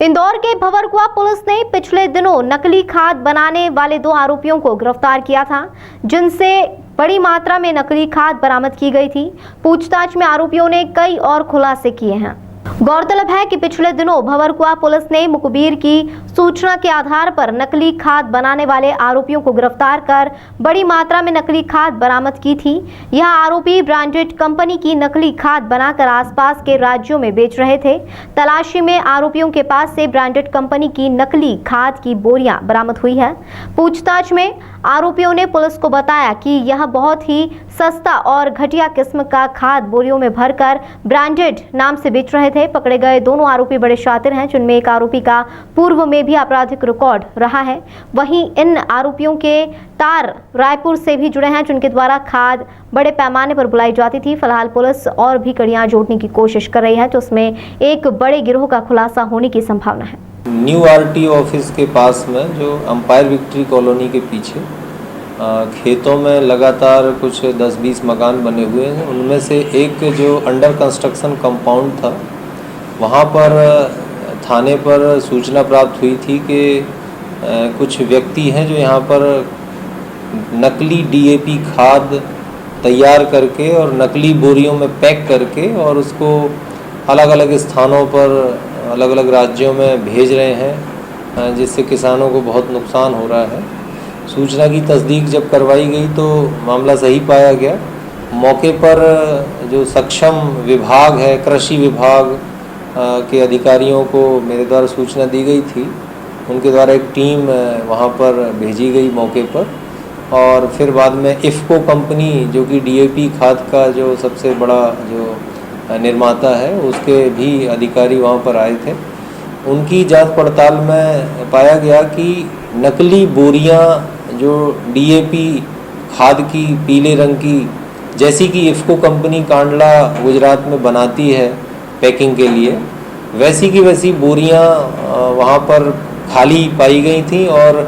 इंदौर के भंवरकुआ पुलिस ने पिछले दिनों नकली खाद बनाने वाले 2 आरोपियों को गिरफ्तार किया था, जिनसे बड़ी मात्रा में नकली खाद बरामद की गई थी। पूछताछ में आरोपियों ने कई और खुलासे किए हैं। गौरतलब है कि पिछले दिनों भंवरकुआ पुलिस ने मुखबिर की सूचना के आधार पर नकली खाद बनाने वाले आरोपियों को गिरफ्तार कर बड़ी मात्रा में नकली खाद बरामद की थी। यह आरोपी ब्रांडेड कंपनी की नकली खाद बनाकर आसपास के राज्यों में बेच रहे थे। तलाशी में आरोपियों के पास से ब्रांडेड कंपनी की नकली खाद की बोरियां बरामद हुई है। पूछताछ में आरोपियों ने पुलिस को बताया कि यह बहुत ही सस्ता और घटिया किस्म का खाद बोरियों में भरकर ब्रांडेड नाम से बेच रहे थे। पकड़े गए दोनों आरोपी बड़े शातिर हैं, जिनमें एक आरोपी का पूर्व में भी आपराधिक रिकॉर्ड रहा है। वहीं इन आरोपियों के तार रायपुर से भी जुड़े हैं, जिनके द्वारा खाद बड़े पैमाने पर बुलाई जाती थी। फिलहाल पुलिस और भी कड़ियां जोड़ने की कोशिश कर रही है, तो उसमें एक बड़े गिरोह का खुलासा होने की संभावना है। न्यू आरटी ऑफिस के पास में जो अंपायर विक्ट्री कॉलोनी के पीछे खेतों में लगातार कुछ 10-20 मकान बने हुए हैं। उनमें से एक जो अंडर कंस्ट्रक्शन कंपाउंड था, वहाँ पर थाने पर सूचना प्राप्त हुई थी कि कुछ व्यक्ति हैं जो यहाँ पर नकली डीएपी खाद तैयार करके और नकली बोरियों में पैक करके और उसको अलग अलग स्थानों पर अलग अलग राज्यों में भेज रहे हैं, जिससे किसानों को बहुत नुकसान हो रहा है। सूचना की तस्दीक जब करवाई गई तो मामला सही पाया गया। मौके पर जो सक्षम विभाग है, कृषि विभाग के अधिकारियों को मेरे द्वारा सूचना दी गई थी। उनके द्वारा एक टीम वहाँ पर भेजी गई मौके पर, और फिर बाद में इफ़को कंपनी जो कि डीएपी खाद का जो सबसे बड़ा जो निर्माता है, उसके भी अधिकारी वहाँ पर आए थे। उनकी जांच पड़ताल में पाया गया कि नकली बोरियां जो डीएपी खाद की पीले रंग की, जैसी कि इफ़को कंपनी कांडला गुजरात में बनाती है पैकिंग के लिए, वैसी की वैसी बोरियां वहाँ पर खाली पाई गई थी। और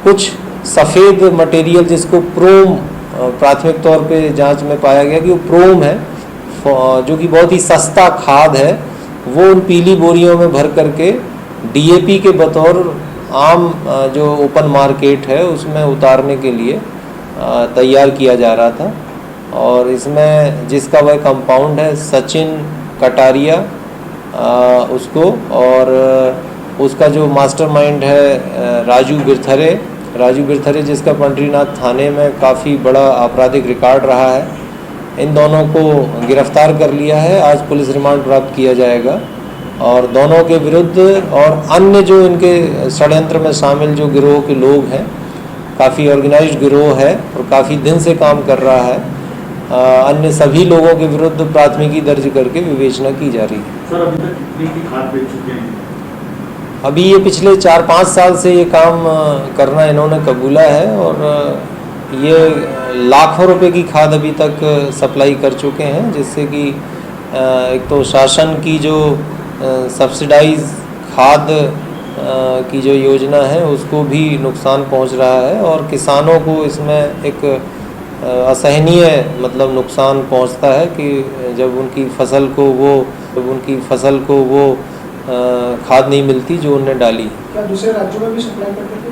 कुछ सफ़ेद मटेरियल जिसको प्रोम प्राथमिक तौर पे जांच में पाया गया कि वो प्रोम है, जो कि बहुत ही सस्ता खाद है, वो उन पीली बोरियों में भर करके डीएपी के बतौर आम जो ओपन मार्केट है उसमें उतारने के लिए तैयार किया जा रहा था। और इसमें जिसका वह कंपाउंड है सचिन कटारिया उसको, और उसका जो मास्टरमाइंड है राजू बिरथरे जिसका पंडरीनाथ थाने में काफ़ी बड़ा आपराधिक रिकॉर्ड रहा है। इन दोनों को गिरफ्तार कर लिया है। आज पुलिस रिमांड प्राप्त किया जाएगा और दोनों के विरुद्ध और अन्य जो इनके षड्यंत्र में शामिल जो गिरोह के लोग हैं, काफ़ी ऑर्गेनाइज्ड गिरोह है और काफ़ी दिन से काम कर रहा है, अन्य सभी लोगों के विरुद्ध प्राथमिकी दर्ज करके विवेचना की जा रही है। सर, अभी तक कितने की खाद बेच चुके हैं? अभी ये पिछले 4-5 साल से ये काम करना इन्होंने कबूला है और ये लाखों रुपए की खाद अभी तक सप्लाई कर चुके हैं, जिससे कि एक तो शासन की जो सब्सिडाइज खाद की जो योजना है उसको भी नुकसान पहुंच रहा है और किसानों को इसमें एक असहनीय मतलब नुकसान पहुंचता है कि जब उनकी फसल को वो खाद नहीं मिलती जो उन्हें डाली। क्या दूसरे राज्यों में भी सप्लाई करते थे?